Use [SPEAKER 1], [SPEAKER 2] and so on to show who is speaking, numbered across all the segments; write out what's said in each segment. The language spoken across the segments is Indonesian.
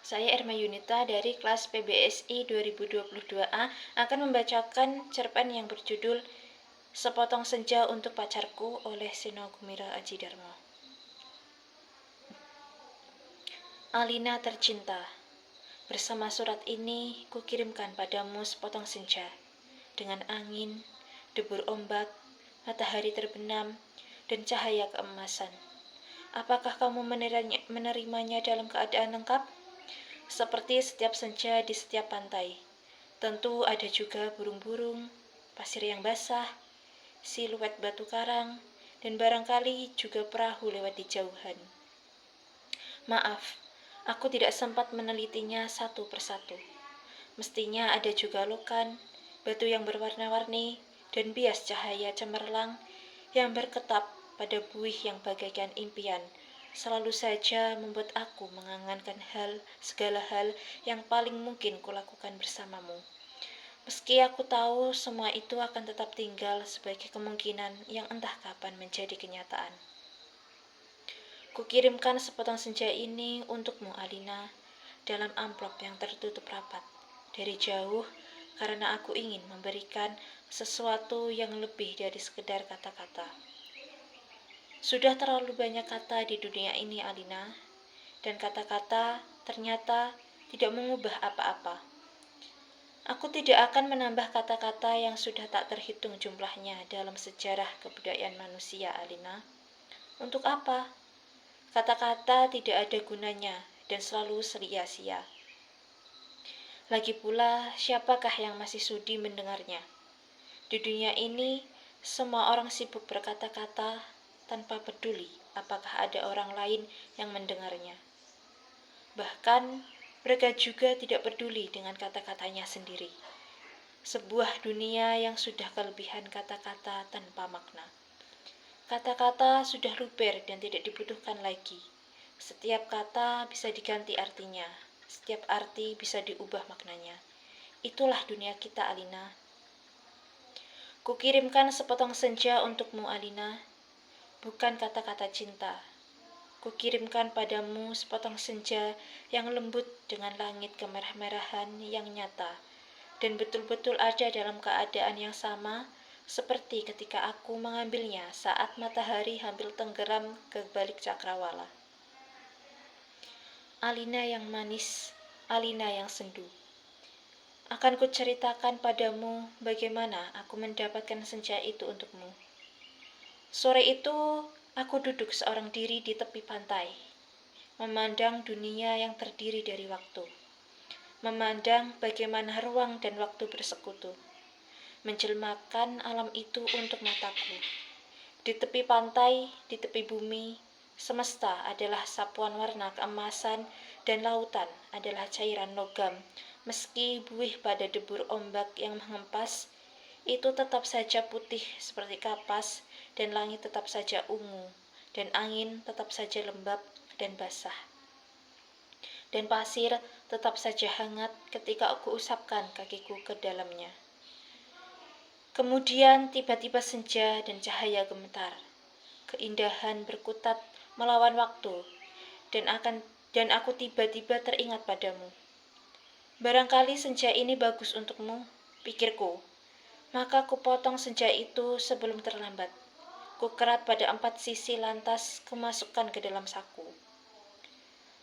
[SPEAKER 1] Saya Erma Yunita dari kelas PBSI 2022A akan membacakan cerpen yang berjudul Sepotong Senja untuk Pacarku oleh Seno Gumira Aji Darmo. Alina tercinta, bersama surat ini kukirimkan padamu sepotong senja, dengan angin, debur ombak, matahari terbenam, dan cahaya keemasan. Apakah kamu menerimanya dalam keadaan lengkap? Seperti setiap senja di setiap pantai, tentu ada juga burung-burung, pasir yang basah, siluet batu karang, dan barangkali juga perahu lewat di jauhan. Maaf, aku tidak sempat menelitinya satu persatu. Mestinya ada juga lokan, batu yang berwarna-warni, dan bias cahaya cemerlang yang berketap pada buih yang bagaikan impian, selalu saja membuat aku mengangankan segala hal yang paling mungkin kulakukan bersamamu. Meski aku tahu semua itu akan tetap tinggal sebagai kemungkinan yang entah kapan menjadi kenyataan. Kukirimkan sepotong senja ini untukmu, Alina, dalam amplop yang tertutup rapat, dari jauh, karena aku ingin memberikan sesuatu yang lebih dari sekedar kata-kata. Sudah terlalu banyak kata di dunia ini, Alina, dan kata-kata ternyata tidak mengubah apa-apa. Aku tidak akan menambah kata-kata yang sudah tak terhitung jumlahnya dalam sejarah kebudayaan manusia, Alina. Untuk apa? Kata-kata tidak ada gunanya dan selalu sia-sia. Lagi pula, siapakah yang masih sudi mendengarnya? Di dunia ini, semua orang sibuk berkata-kata tanpa peduli apakah ada orang lain yang mendengarnya. Bahkan, mereka juga tidak peduli dengan kata-katanya sendiri. Sebuah dunia yang sudah kelebihan kata-kata tanpa makna. Kata-kata sudah luber dan tidak dibutuhkan lagi. Setiap kata bisa diganti artinya. Setiap arti bisa diubah maknanya. Itulah dunia kita, Alina. Kukirimkan sepotong senja untukmu, Alina. Bukan kata-kata cinta. Kukirimkan padamu sepotong senja yang lembut dengan langit kemerah-merahan yang nyata, dan betul-betul ada dalam keadaan yang sama seperti ketika aku mengambilnya saat matahari hampir tenggelam ke balik cakrawala. Alina yang manis, Alina yang sendu. Akan kuceritakan padamu bagaimana aku mendapatkan senja itu untukmu. Sore itu, aku duduk seorang diri di tepi pantai, memandang dunia yang terdiri dari waktu, memandang bagaimana ruang dan waktu bersekutu, menjelmakan alam itu untuk mataku. Di tepi pantai, di tepi bumi, semesta adalah sapuan warna keemasan dan lautan adalah cairan logam. Meski buih pada debur ombak yang menghempas, itu tetap saja putih seperti kapas, dan langit tetap saja ungu, dan angin tetap saja lembab dan basah. Dan pasir tetap saja hangat ketika aku usapkan kakiku ke dalamnya. Kemudian tiba-tiba senja dan cahaya gemetar. Keindahan berkutat melawan waktu, dan aku tiba-tiba teringat padamu. Barangkali senja ini bagus untukmu, pikirku. Maka kupotong senja itu sebelum terlambat. Kukerat pada 4 sisi lantas kumasukkan ke dalam saku.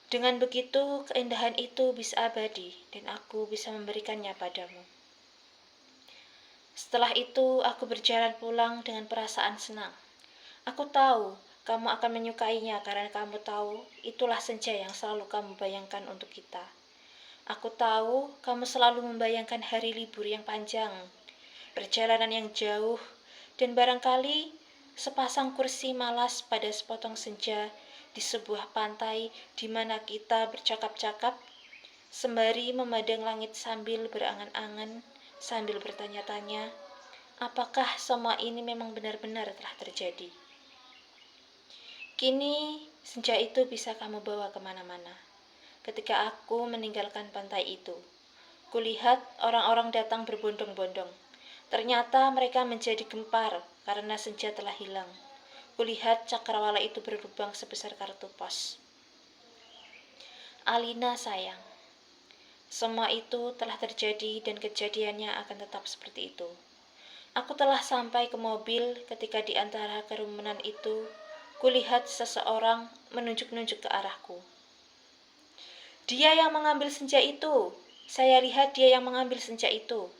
[SPEAKER 1] Dengan begitu, keindahan itu bisa abadi dan aku bisa memberikannya padamu. Setelah itu, aku berjalan pulang dengan perasaan senang. Aku tahu kamu akan menyukainya karena kamu tahu itulah senja yang selalu kamu bayangkan untuk kita. Aku tahu kamu selalu membayangkan hari libur yang panjang, perjalanan yang jauh, dan barangkali sepasang kursi malas pada sepotong senja di sebuah pantai di mana kita bercakap-cakap, sembari memandang langit sambil berangan-angan, sambil bertanya-tanya, apakah semua ini memang benar-benar telah terjadi? Kini, senja itu bisa kamu bawa kemana-mana. Ketika aku meninggalkan pantai itu, kulihat orang-orang datang berbondong-bondong. Ternyata mereka menjadi gempar karena senja telah hilang. Kulihat cakrawala itu berlubang sebesar kartu pos. Alina sayang, Semua itu telah terjadi dan kejadiannya akan tetap seperti itu. Aku telah sampai ke mobil ketika di antara kerumunan itu, kulihat seseorang menunjuk-nunjuk ke arahku. Dia yang mengambil senja itu. Saya lihat dia yang mengambil senja itu.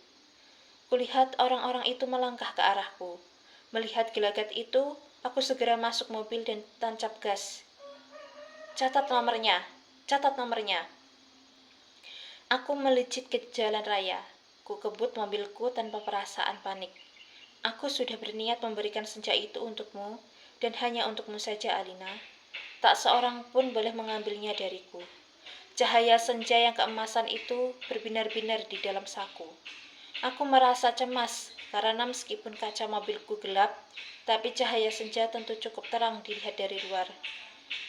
[SPEAKER 1] Kulihat orang-orang itu melangkah ke arahku. Melihat gelagat itu, aku segera masuk mobil dan tancap gas. Catat nomornya, catat nomornya. Aku melejit ke jalan raya. Ku kebut mobilku tanpa perasaan panik. Aku sudah berniat memberikan senja itu untukmu, dan hanya untukmu saja, Alina. Tak seorang pun boleh mengambilnya dariku. Cahaya senja yang keemasan itu berbinar-binar di dalam saku. Aku merasa cemas, karena meskipun kaca mobilku gelap, tapi cahaya senja tentu cukup terang dilihat dari luar.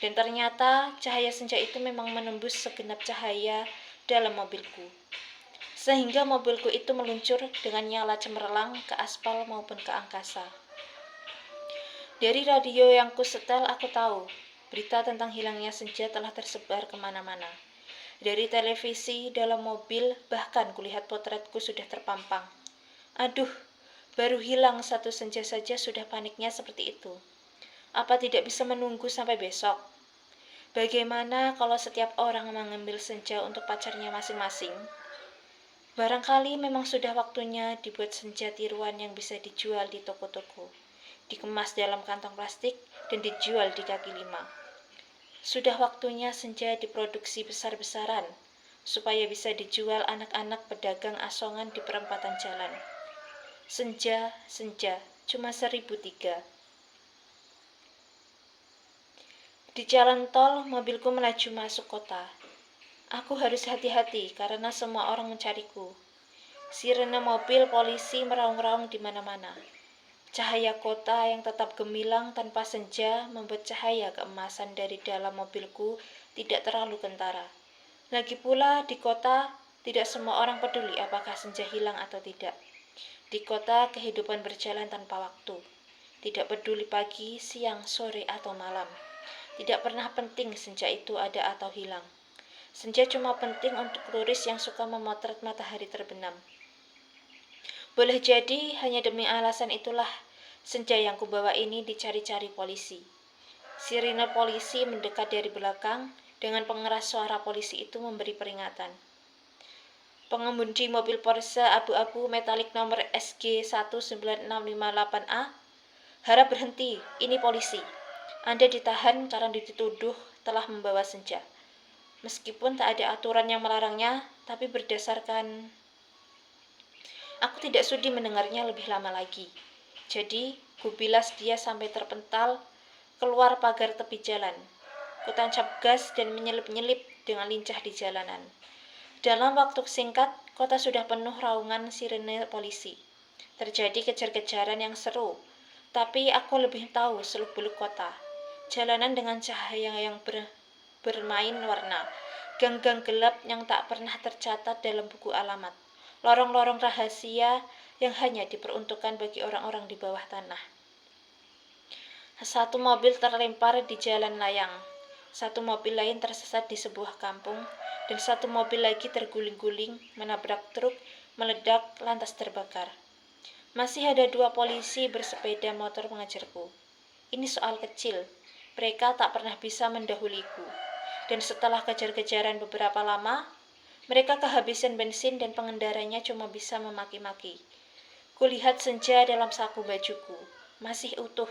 [SPEAKER 1] Dan ternyata cahaya senja itu memang menembus segenap cahaya dalam mobilku. Sehingga mobilku itu meluncur dengan nyala cemerlang ke aspal maupun ke angkasa. Dari radio yang kusetel aku tahu, berita tentang hilangnya senja telah tersebar kemana-mana. Dari televisi, dalam mobil, bahkan kulihat potretku sudah terpampang. Aduh, baru hilang satu senja saja sudah paniknya seperti itu. Apa tidak bisa menunggu sampai besok? Bagaimana kalau setiap orang mengambil senja untuk pacarnya masing-masing? Barangkali memang sudah waktunya dibuat senja tiruan yang bisa dijual di toko-toko, dikemas dalam kantong plastik dan dijual di kaki lima. Sudah waktunya senja diproduksi besar-besaran, supaya bisa dijual anak-anak pedagang asongan di perempatan jalan. Senja, senja, cuma 1.003. Di jalan tol, mobilku melaju masuk kota. Aku harus hati-hati karena semua orang mencariku. Sirene mobil polisi meraung-raung di mana-mana. Cahaya kota yang tetap gemilang tanpa senja membuat cahaya keemasan dari dalam mobilku tidak terlalu kentara. Lagi pula di kota, tidak semua orang peduli apakah senja hilang atau tidak. Di kota, kehidupan berjalan tanpa waktu. Tidak peduli pagi, siang, sore, atau malam. Tidak pernah penting senja itu ada atau hilang. Senja cuma penting untuk turis yang suka memotret matahari terbenam. Boleh jadi hanya demi alasan itulah senja yang kubawa ini dicari-cari polisi. Sirine polisi mendekat dari belakang dengan pengeras suara polisi itu memberi peringatan. Pengemudi mobil Porsche abu-abu metalik nomor SG19658A, harap berhenti, ini polisi. Anda ditahan karena dituduh telah membawa senja. Meskipun tak ada aturan yang melarangnya, tapi berdasarkan... Aku tidak sudi mendengarnya lebih lama lagi. Jadi, kubilas dia sampai terpental keluar pagar tepi jalan. Kutancap gas dan menyelip-nyelip dengan lincah di jalanan. Dalam waktu singkat, kota sudah penuh raungan sirene polisi. Terjadi kejar-kejaran yang seru, tapi aku lebih tahu seluk-beluk kota. Jalanan dengan cahaya yang bermain warna, gang-gang gelap yang tak pernah tercatat dalam buku alamat, lorong-lorong rahasia yang hanya diperuntukkan bagi orang-orang di bawah tanah. Satu mobil terlempar di jalan layang, satu mobil lain tersesat di sebuah kampung, dan satu mobil lagi terguling-guling, menabrak truk, meledak, lantas terbakar. Masih ada 2 polisi bersepeda motor mengejarku. Ini soal kecil, mereka tak pernah bisa mendahuliku. Dan setelah kejar-kejaran beberapa lama, mereka kehabisan bensin dan pengendaranya cuma bisa memaki-maki. Kulihat senja dalam saku bajuku, masih utuh.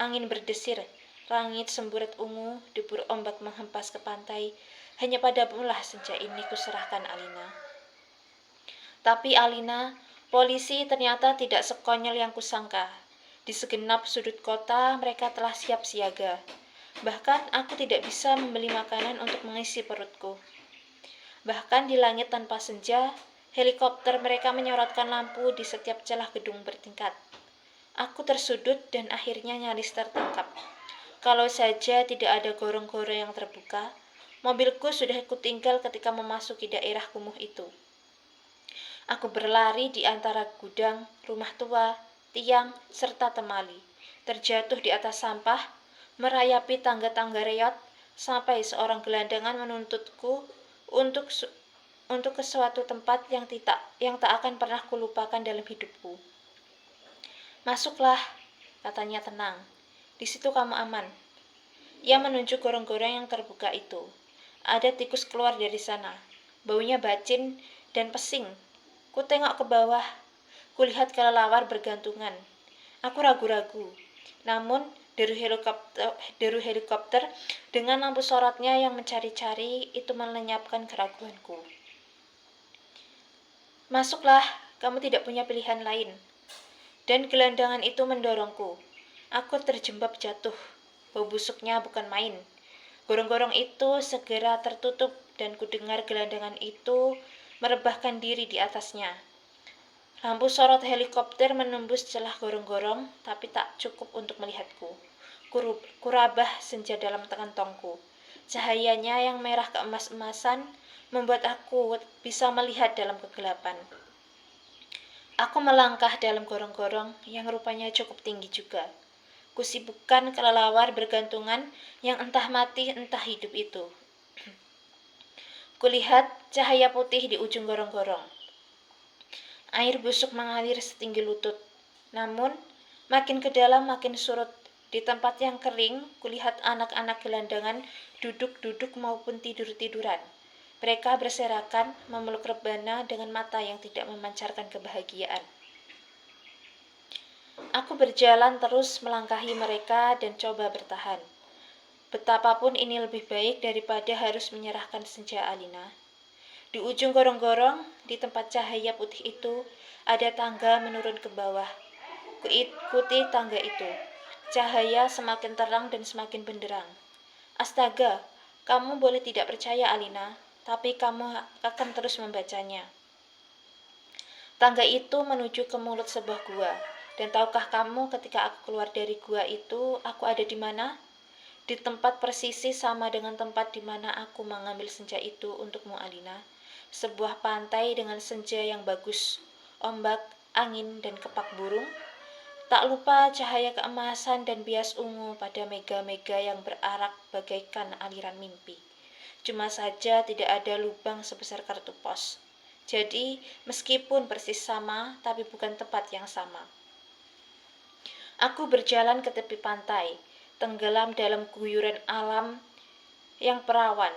[SPEAKER 1] Angin berdesir, langit semburat ungu, debur ombak menghempas ke pantai. Hanya padamulah senja ini kuserahkan, Alina. Tapi Alina, polisi ternyata tidak sekonyol yang kusangka. Di segenap sudut kota mereka telah siap siaga. Bahkan aku tidak bisa membeli makanan untuk mengisi perutku. Bahkan di langit tanpa senja, helikopter mereka menyorotkan lampu di setiap celah gedung bertingkat. Aku tersudut dan akhirnya nyaris tertangkap. Kalau saja tidak ada gorong-gorong yang terbuka, mobilku sudah kutinggal ketika memasuki daerah kumuh itu. Aku berlari di antara gudang, rumah tua, tiang, serta temali, terjatuh di atas sampah, merayapi tangga-tangga reot, sampai seorang gelandangan menuntutku untuk untuk ke suatu tempat yang tak akan pernah kulupakan dalam hidupku. Masuklah, katanya tenang. Di situ kamu aman. Ia menunjuk gorong-gorong yang terbuka itu. Ada tikus keluar dari sana. Baunya bacin dan pesing. Ku tengok ke bawah. Kulihat kelelawar bergantungan. Aku ragu-ragu. Namun, deru helikopter dengan lampu sorotnya yang mencari-cari itu melenyapkan keraguanku. Masuklah, kamu tidak punya pilihan lain. Dan gelandangan itu mendorongku. Aku terjembab jatuh. Bau busuknya bukan main. Gorong-gorong itu segera tertutup dan kudengar gelandangan itu merebahkan diri di atasnya. Lampu sorot helikopter menembus celah gorong-gorong, tapi tak cukup untuk melihatku. Kurabah senja dalam kantongku. Cahayanya yang merah keemas-emasan membuat aku bisa melihat dalam kegelapan. Aku melangkah dalam gorong-gorong yang rupanya cukup tinggi juga. Kusibukkan kelelawar bergantungan yang entah mati entah hidup itu. Kulihat cahaya putih di ujung gorong-gorong. Air busuk mengalir setinggi lutut. Namun, makin ke dalam makin surut. Di tempat yang kering, kulihat anak-anak gelandangan duduk-duduk maupun tidur-tiduran. Mereka berserakan memeluk rebana dengan mata yang tidak memancarkan kebahagiaan. Aku berjalan terus melangkahi mereka dan coba bertahan. Betapapun ini lebih baik daripada harus menyerahkan senja Alina. Di ujung gorong-gorong, di tempat cahaya putih itu, ada tangga menurun ke bawah. Kuikuti tangga itu. Cahaya semakin terang dan semakin benderang. Astaga, kamu boleh tidak percaya Alina, tapi kamu akan terus membacanya. Tangga itu menuju ke mulut sebuah gua. Dan tahukah kamu ketika aku keluar dari gua itu, aku ada di mana? Di tempat persisi sama dengan tempat di mana aku mengambil senja itu untukmu Alina. Sebuah pantai dengan senja yang bagus, ombak, angin, dan kepak burung. Tak lupa cahaya keemasan dan bias ungu pada mega-mega yang berarak bagaikan aliran mimpi. Cuma saja tidak ada lubang sebesar kartu pos. Jadi, meskipun persis sama, tapi bukan tempat yang sama. Aku berjalan ke tepi pantai, tenggelam dalam guyuran alam yang perawan.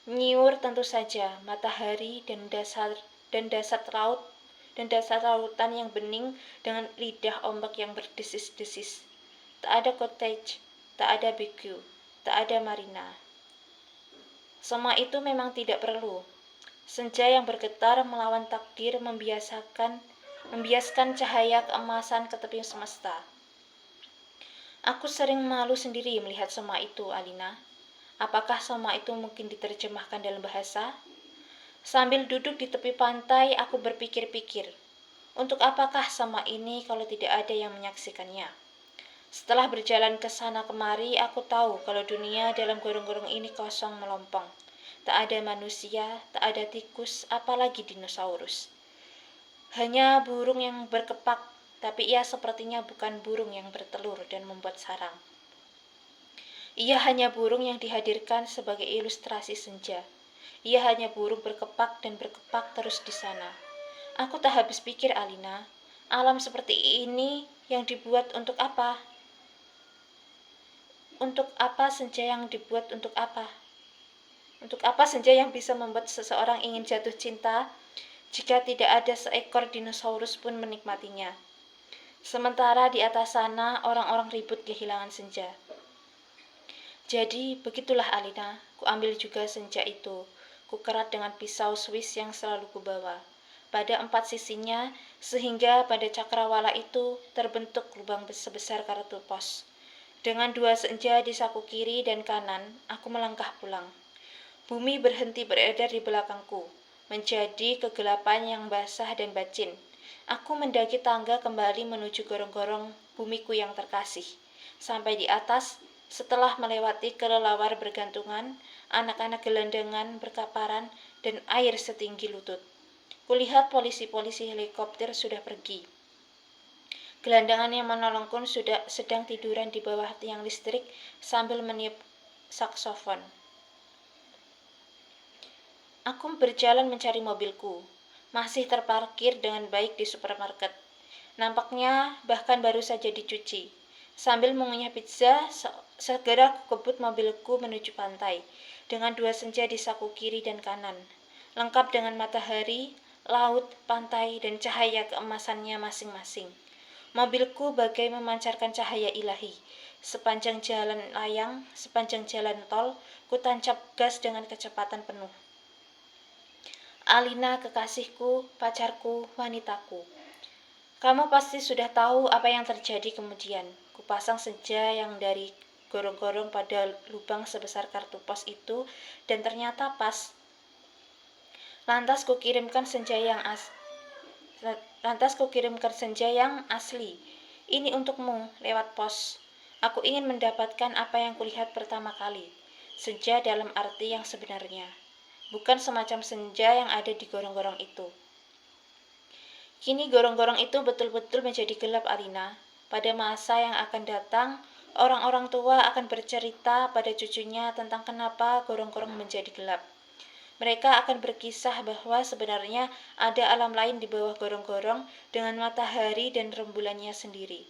[SPEAKER 1] Nyiur tentu saja matahari dan dasar lautan yang bening dengan lidah ombak yang berdesis-desis. Tak ada cottage, tak ada BQ, tak ada marina. Semua itu memang tidak perlu. Senja yang bergetar melawan takdir membiaskan cahaya keemasan ke tepi semesta. Aku sering malu sendiri melihat semua itu, Alina. Apakah semua itu mungkin diterjemahkan dalam bahasa? Sambil duduk di tepi pantai, aku berpikir-pikir, untuk apakah semua ini kalau tidak ada yang menyaksikannya? Setelah berjalan ke sana kemari, aku tahu kalau dunia dalam gorong-gorong ini kosong melompong. Tak ada manusia, tak ada tikus, apalagi dinosaurus. Hanya burung yang berkepak, tapi ia sepertinya bukan burung yang bertelur dan membuat sarang. Ia hanya burung yang dihadirkan sebagai ilustrasi senja. Ia hanya burung berkepak dan berkepak terus di sana. Aku tak habis pikir, Alina. Alam seperti ini yang dibuat untuk apa? Untuk apa senja yang dibuat untuk apa? Untuk apa senja yang bisa membuat seseorang ingin jatuh cinta jika tidak ada seekor dinosaurus pun menikmatinya? Sementara di atas sana orang-orang ribut kehilangan senja. Jadi begitulah Alina, ku ambil juga senja itu. Ku kerat dengan pisau Swiss yang selalu kubawa. Pada 4 sisinya, sehingga pada cakrawala itu terbentuk lubang sebesar kartu pos. Dengan 2 senja di saku kiri dan kanan, aku melangkah pulang. Bumi berhenti beredar di belakangku, menjadi kegelapan yang basah dan bacin. Aku mendaki tangga kembali menuju gorong-gorong bumiku yang terkasih. Sampai di atas, setelah melewati kelelawar bergantungan, anak-anak gelandangan berkaparan, dan air setinggi lutut. Kulihat polisi-polisi helikopter sudah pergi. Gelandangan yang menolongku sedang tiduran di bawah tiang listrik sambil meniup saksofon. Aku berjalan mencari mobilku. Masih terparkir dengan baik di supermarket. Nampaknya bahkan baru saja dicuci. Sambil mengunyah pizza, segera aku kebut mobilku menuju pantai, dengan 2 senja di saku kiri dan kanan, lengkap dengan matahari, laut, pantai, dan cahaya keemasannya masing-masing. Mobilku bagai memancarkan cahaya ilahi. Sepanjang jalan layang, sepanjang jalan tol, ku tancap gas dengan kecepatan penuh. Alina, kekasihku, pacarku, wanitaku. Kamu pasti sudah tahu apa yang terjadi kemudian. Kupasang senja yang dari gorong-gorong pada lubang sebesar kartu pos itu, dan ternyata pas. Lantas kukirimkan senja yang asli. Ini untukmu, lewat pos. Aku ingin mendapatkan apa yang kulihat pertama kali. Senja dalam arti yang sebenarnya. Bukan semacam senja yang ada di gorong-gorong itu. Kini gorong-gorong itu betul-betul menjadi gelap, Alina. Pada masa yang akan datang, orang-orang tua akan bercerita pada cucunya tentang kenapa gorong-gorong menjadi gelap. Mereka akan berkisah bahwa sebenarnya ada alam lain di bawah gorong-gorong dengan matahari dan rembulannya sendiri.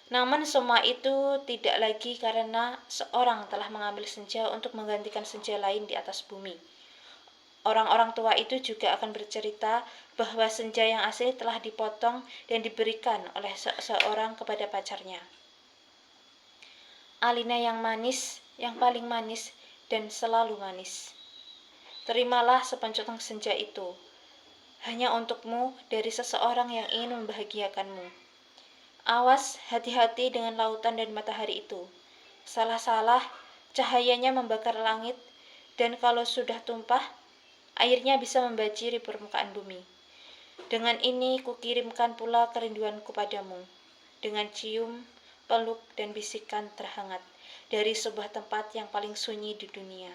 [SPEAKER 1] Namun semua itu tidak lagi karena seorang telah mengambil senja untuk menggantikan senja lain di atas bumi. Orang-orang tua itu juga akan bercerita bahwa senja yang asli telah dipotong dan diberikan oleh seseorang kepada pacarnya. Alina yang manis, yang paling manis, dan selalu manis. Terimalah sepancotong senja itu, hanya untukmu dari seseorang yang ingin membahagiakanmu. Awas, hati-hati dengan lautan dan matahari itu. Salah-salah, cahayanya membakar langit, dan kalau sudah tumpah, airnya bisa membanjiri permukaan bumi. Dengan ini kukirimkan pula kerinduanku padamu, dengan cium, peluk, dan bisikan terhangat dari sebuah tempat yang paling sunyi di dunia.